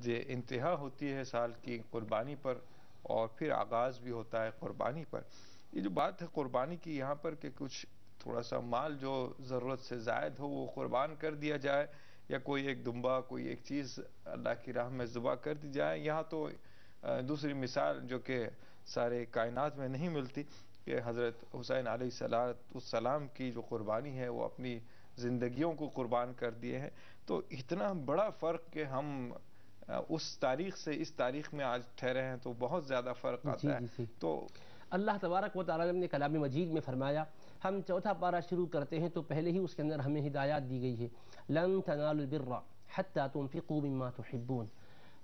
انتہا ہوتی ہے سال کی قربانی پر، اور پھر آغاز بھی ہوتا ہے قربانی پر۔ یہ جو بات ہے قربانی کی یہاں پر کہ کچھ تھوڑا سا مال جو ضرورت سے زائد ہو وہ قربان کر دیا جائے، یا کوئی ایک دمبا، کوئی ایک چیز اللہ کی راہ میں ذبح کر دی جائے، یہاں تو دوسری مثال جو کہ سارے کائنات میں نہیں ملتی کہ حضرت حسین علیہ السلام کی جو قربانی ہے وہ اپنی زندگیوں کو قربان کر دیے ہیں۔ تو اتنا بڑا فرق کہ ہم اس تاریخ سے اس تاریخ میں آج ٹھہرے ہیں تو بہت زیادہ فرق آتا ہے۔ جی تو اللہ تبارک و تعالیٰ نے اپنے کلام مجید میں فرمایا، ہم چوتھا پارہ شروع کرتے ہیں تو پہلے ہی اس کے اندر ہمیں ہدایات دی گئی ہے، لن تنالوا البر حتی تنفقوا مما تحبون،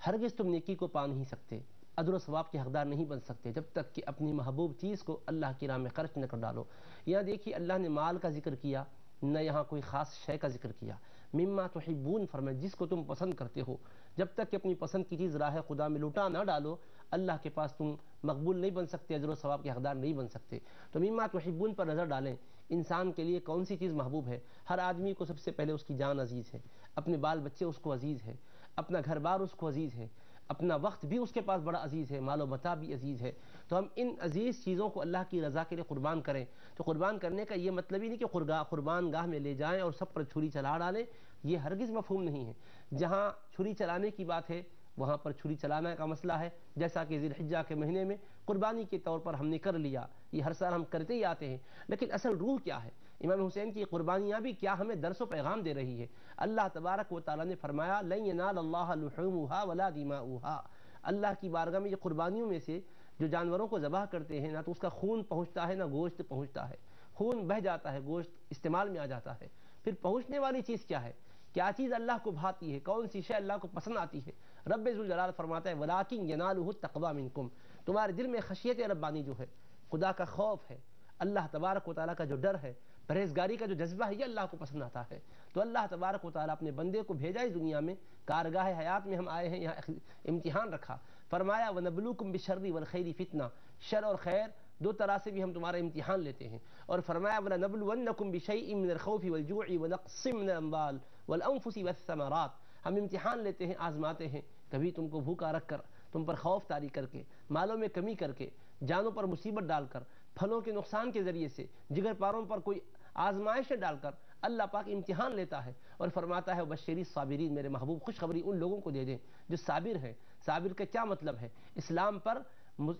ہرگز تم نیکی کو پا نہیں سکتے، اجر و ثواب کے حقدار نہیں بن سکتے جب تک کہ اپنی محبوب چیز کو اللہ کی راہ میں خرچ نہ کر ڈالو۔ یہاں دیکھیے اللہ نے مال کا ذکر کیا، نہ یہاں کوئی خاص شے کا ذکر کیا۔ مما تحبون فرمایا جس کو تم پسند کرتے ہو، جب تک کہ اپنی پسند کی چیز راہ خدا میں لوٹا نہ ڈالو اللہ کے پاس تم مقبول نہیں بن سکتے، اجر و ثواب کے حقدار نہیں بن سکتے۔ تو مما تحبون پر نظر ڈالیں، انسان کے لیے کون سی چیز محبوب ہے؟ ہر آدمی کو سب سے پہلے اس کی جان عزیز ہے، اپنے بال بچے اس کو عزیز ہے، اپنا گھر بار اس کو عزیز ہے، اپنا وقت بھی اس کے پاس بڑا عزیز ہے، مال و متاع بھی عزیز ہے۔ تو ہم ان عزیز چیزوں کو اللہ کی رضا کے لیے قربان کریں۔ تو قربان کرنے کا یہ مطلب ہی نہیں کہ قربان گاہ میں لے جائیں اور سب پر چھری چلا ڈالیں، یہ ہرگز مفہوم نہیں ہے۔ جہاں چھری چلانے کی بات ہے وہاں پر چھری چلانا کا مسئلہ ہے، جیسا کہ ذی الحجہ کے مہینے میں قربانی کے طور پر ہم نے کر لیا، یہ ہر سال ہم کرتے ہی آتے ہیں، لیکن اصل روح کیا ہے؟ امام حسین کی قربانیاں بھی کیا ہمیں درس و پیغام دے رہی ہے؟ اللہ تبارک و تعالیٰ نے فرمایا لن ینال اللہ لحومها ولا دماؤها، اللہ کی بارگاہ میں یہ قربانیوں میں سے جو جانوروں کو ذبح کرتے ہیں نہ تو اس کا خون پہنچتا ہے نہ گوشت پہنچتا ہے، خون بہہ جاتا ہے، گوشت استعمال میں آ جاتا ہے۔ پھر پہنچنے والی چیز کیا ہے؟ کیا چیز اللہ کو بھاتی ہے؟ کون سی شے اللہ کو پسند آتی ہے؟ رب ذوالجلال فرماتا ہے وَلَٰكِن يَنَالُهُ التَّقْوَىٰ مِنكُمْ، تمہارے دل میں خشیت ربانی جو ہے، خدا کا خوف ہے، اللہ تبارک و تعالیٰ کا جو ڈر ہے، پرہیزگاری کا جو جذبہ ہے، یہ اللہ کو پسند آتا ہے۔ تو اللہ تبارک و تعالیٰ اپنے بندے کو بھیجا اس دنیا میں، کارگاہ حیات میں ہم آئے ہیں، یہاں امتحان رکھا، فرمایا وَنَبْلُوكُمْ بِالشَّرِّ وَالْخَيْرِ فِتْنَةً، شر اور خیر دو طرح سے بھی ہم تمہارا امتحان لیتے ہیں، اور فرمایا وَلَنَبْلُوَنَّكُمْ بِشَيْءٍ مِّنَ الْخَوْفِ وَالْجُوعِ وَنَقْصٍ مِّنَ الْأَمْوَالِ وَالْأَنفُسِ وَالثَّمَرَاتِ، ہم امتحان لیتے ہیں، آزماتے ہیں، کبھی تم کو بھوکا رکھ کر، تم پر خوف طاری کر کے، مالوں میں کمی کر کے، جانوں پر مصیبت ڈال کر، پھلوں کے نقصان کے ذریعے سے، جگر پاروں پر کوئی آزمائش ڈال کر اللہ پاک امتحان لیتا ہے، اور فرماتا ہے بشری الصابرین، میرے محبوب خوشخبری ان لوگوں کو دے دیں جو صابر ہیں۔ صابر کا کیا مطلب ہے؟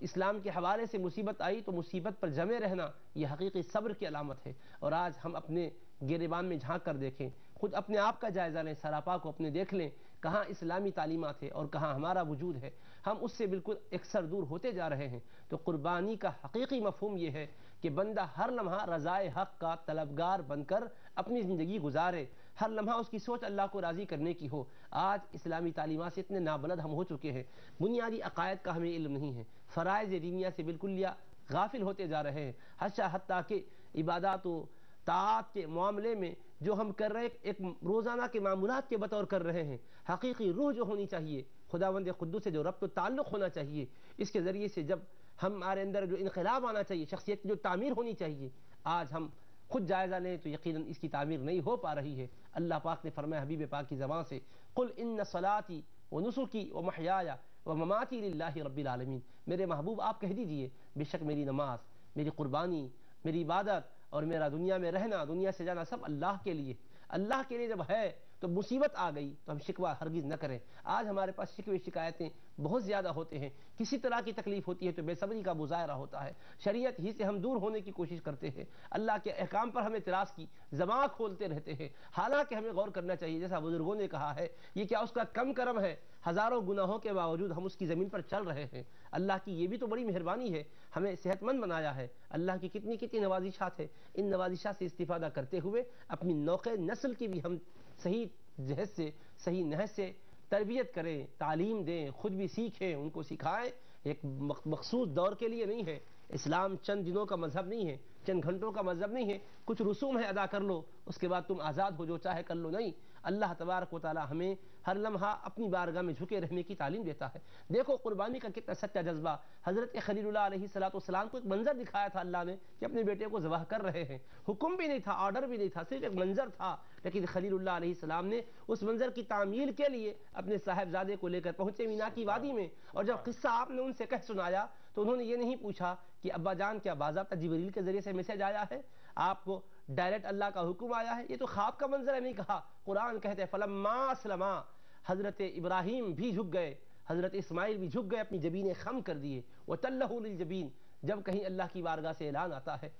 اسلام کے حوالے سے مصیبت آئی تو مصیبت پر جمے رہنا یہ حقیقی صبر کی علامت ہے۔ اور آج ہم اپنے گریبان میں جھانک کر دیکھیں، خود اپنے آپ کا جائزہ لیں، سراپا کو اپنے دیکھ لیں، کہاں اسلامی تعلیمات ہے اور کہاں ہمارا وجود ہے، ہم اس سے بالکل اکثر دور ہوتے جا رہے ہیں۔ تو قربانی کا حقیقی مفہوم یہ ہے کہ بندہ ہر لمحہ رضائے حق کا طلبگار بن کر اپنی زندگی گزارے، ہر لمحہ اس کی سوچ اللہ کو راضی کرنے کی ہو۔ آج اسلامی تعلیمات سے اتنے نابلد ہم ہو چکے ہیں، بنیادی عقائد کا ہمیں علم نہیں ہے، فرائض دینیہ سے بالکل غافل ہوتے جا رہے ہیں، حتیٰ کہ عبادات و طاعات کے معاملے میں جو ہم کر رہے ہیں ایک روزانہ کے معمولات کے بطور کر رہے ہیں، حقیقی روح جو ہونی چاہیے، خداوند قدوس سے جو ربط و تعلق ہونا چاہیے، اس کے ذریعے سے جب ہمارے اندر جو انقلاب آنا چاہیے، شخصیت کی جو تعمیر ہونی چاہیے، آج ہم خود جائزہ لیں تو یقیناً اس کی تعمیر نہیں ہو پا رہی ہے۔ اللہ پاک نے فرمایا حبیب پاک کی زبان سے قل ان صلاتی ونسکی ومحیایا ومماتی للہ رب العالمین، میرے محبوب آپ کہہ دیجئے بے شک میری نماز، میری قربانی، میری عبادت اور میرا دنیا میں رہنا، دنیا سے جانا سب اللہ کے لیے۔ اللہ کے لیے جب ہے تو مصیبت آ گئی تو ہم شکوہ ہرگز نہ کریں۔ آج ہمارے پاس شکوے شکایتیں بہت زیادہ ہوتے ہیں، کسی طرح کی تکلیف ہوتی ہے تو بے صبری کا مظاہرہ ہوتا ہے، شریعت ہی سے ہم دور ہونے کی کوشش کرتے ہیں، اللہ کے احکام پر ہم اعتراض کی زبان کھولتے رہتے ہیں، حالانکہ ہمیں غور کرنا چاہیے، جیسا بزرگوں نے کہا ہے یہ کیا اس کا کم کرم ہے، ہزاروں گناہوں کے باوجود ہم اس کی زمین پر چل رہے ہیں۔ اللہ کی یہ بھی تو بڑی مہربانی ہے، ہمیں صحت مند بنایا ہے، اللہ کی کتنی کتنی نوازشات ہے، ان نوازشات سے استفادہ کرتے ہوئے اپنی نوقے نسل کی بھی ہم صحیح جہت سے، صحیح نہج سے تربیت کریں، تعلیم دیں، خود بھی سیکھیں، ان کو سکھائیں۔ ایک مخصوص دور کے لیے نہیں ہے، اسلام چند دنوں کا مذہب نہیں ہے، چند گھنٹوں کا مذہب نہیں ہے، کچھ رسوم ہے ادا کر لو اس کے بعد تم آزاد ہو، جو چاہے کر لو، نہیں۔ اللہ تبارک و تعالی ہمیں ہر لمحہ اپنی بارگاہ میں جھکے رہنے کی تعلیم دیتا ہے۔ دیکھو قربانی کا کتنا سچا جذبہ، حضرت خلیل اللہ علیہ السلام کو ایک منظر دکھایا تھا اللہ نے کہ اپنے بیٹے کو ذبح کر رہے ہیں، حکم بھی نہیں تھا، آرڈر بھی نہیں تھا، صرف ایک منظر تھا، لیکن خلیل اللہ علیہ السلام نے اس منظر کی تعمیل کے لیے اپنے صاحبزادے کو لے کر پہنچے مینا کی وادی میں، اور جب قصہ آپ نے ان سے کہہ سنایا تو انہوں نے یہ نہیں پوچھا کہ ابا جان کیا باضابطہ جبریل کے ذریعے سے میسج آیا ہے، آپ کو ڈائریکٹ اللہ کا حکم آیا ہے؟ یہ تو خواب کا منظر ہے، نہیں کہا۔ قرآن کہتے ہیں فَلَمَّا أَسْلَمَا، حضرت ابراہیم بھی جھک گئے، حضرت اسماعیل بھی جھک گئے، اپنی جبینیں خم کر دیے۔ وَتَلَّهُ لِلْجَبِينِ، جب کہیں اللہ کی بارگاہ سے اعلان آتا ہے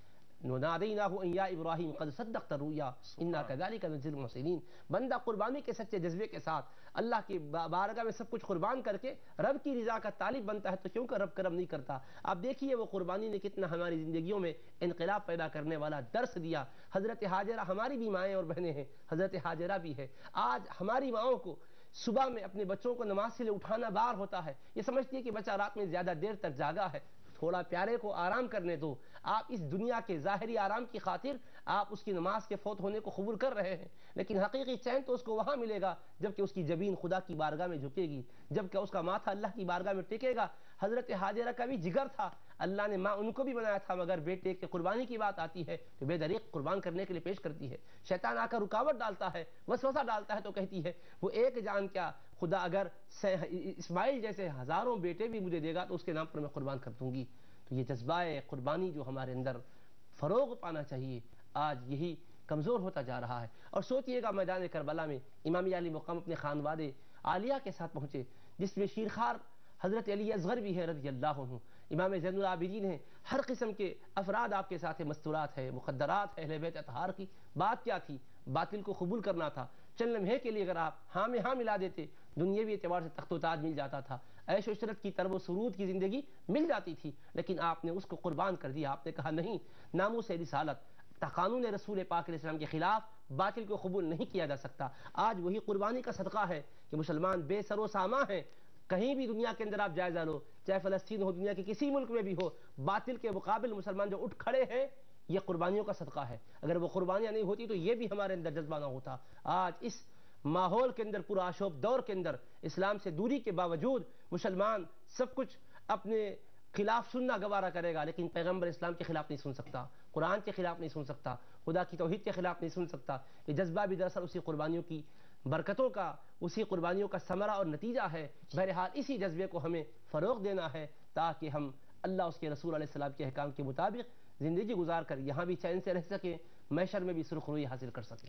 وَنَادَيْنَاهُ أَن يَا إِبْرَاهِيمُ قَدْ صَدَّقْتَ الرُّؤْيَا إِنَّا كَذَلِكَ نَجْزِي الْمُحْسِنِينَ، بندہ قربانی کے سچے جذبے کے ساتھ اللہ کی بارگاہ میں سب کچھ قربان کر کے رب کی رضا کا طالب بنتا ہے تو کیوں کہ رب کرم نہیں کرتا؟ آپ دیکھیے وہ قربانی نے کتنا ہماری زندگیوں میں انقلاب پیدا کرنے والا درس دیا۔ حضرت حاجرہ ہماری بھی مائیں اور بہنیں ہیں، حضرت حاجرہ بھی ہے۔ آج ہماری ماؤں کو صبح میں اپنے بچوں کو نماز سے اٹھانا بار ہوتا ہے، یہ سمجھتی ہے کہ بچہ رات میں زیادہ دیر تک جاگا ہے، تھوڑا پیارے کو آرام کرنے دو۔ آپ اس دنیا کے ظاہری آرام کی خاطر آپ اس کی نماز کے فوت ہونے کو قبول کر رہے ہیں، لیکن حقیقی چین تو اس کو وہاں ملے گا جبکہ اس کی جبین خدا کی بارگاہ میں جھکے گی، جبکہ اس کا ماتھا اللہ کی بارگاہ میں ٹکے گا۔ حضرت حاجرہ کا بھی جگر تھا، اللہ نے ماں ان کو بھی بنایا تھا، مگر بیٹے کے قربانی کی بات آتی ہے تو بے دریغ قربان کرنے کے لیے پیش کرتی ہے۔ شیطان آ کر رکاوٹ ڈالتا ہے، وسوسہ ڈالتا ہے تو کہتی ہے وہ ایک جان کیا، خدا اگر اسماعیل جیسے ہزاروں بیٹے بھی مجھے دے گا تو اس کے نام پر میں قربان کر دوں گی۔ تو یہ جذبہ قربانی جو ہمارے اندر فروغ پانا چاہیے، آج یہی کمزور ہوتا جا رہا ہے۔ اور سوچئے گا میدان کربلا میں امام علی مقام اپنے خانواد عالیہ کے ساتھ پہنچے، جس میں شیرخوار حضرت علی اصغر بھی ہے رضی اللہ عنہ، امام زین العابدین ہیں، ہر قسم کے افراد آپ کے ساتھ ہیں، مستورات ہے، مخدرات ہے، اہل بیت اطہار کی بات کیا تھی؟ باطل کو قبول کرنا تھا۔ چند لمحے کے لیے اگر آپ ہاں میں ہاں ملا دیتے، دنیاوی اعتبار سے تخت و تاج مل جاتا تھا، عیش و عشرت کی طرب و سرود کی زندگی مل جاتی تھی، لیکن آپ نے اس کو قربان کر دیا۔ آپ نے کہا نہیں، ناموس رسالت، قانون رسول پاک علیہ السلام کے خلاف باطل کو قبول نہیں کیا جا سکتا۔ آج وہی قربانی کا صدقہ ہے کہ مسلمان بے سر و ساماں ہیں، کہیں بھی دنیا کے اندر آپ جائزہ لو، چاہے فلسطین ہو، دنیا کے کسی ملک میں بھی ہو، باطل کے مقابل مسلمان جو اٹھ کھڑے ہیں، یہ قربانیوں کا صدقہ ہے۔ اگر وہ قربانیاں نہیں ہوتی تو یہ بھی ہمارے اندر جذبہ نہ ہوتا۔ آج اس ماحول کے اندر، پورا آشوب دور کے اندر، اسلام سے دوری کے باوجود مسلمان سب کچھ اپنے خلاف سننا گوارا کرے گا، لیکن پیغمبر اسلام کے خلاف نہیں سن سکتا، قرآن کے خلاف نہیں سن سکتا، خدا کی توحید کے خلاف نہیں سن سکتا۔ یہ جذبہ بھی دراصل اسی قربانیوں کی برکتوں کا، اسی قربانیوں کا ثمرہ اور نتیجہ ہے۔ بہرحال اسی جذبے کو ہمیں فروغ دینا ہے تاکہ ہم اللہ اس کے رسول علیہ السلام کے احکام کے مطابق زندگی گزار کر یہاں بھی چین سے رہ سکیں، محشر میں بھی سرخروئی حاصل کر سکیں۔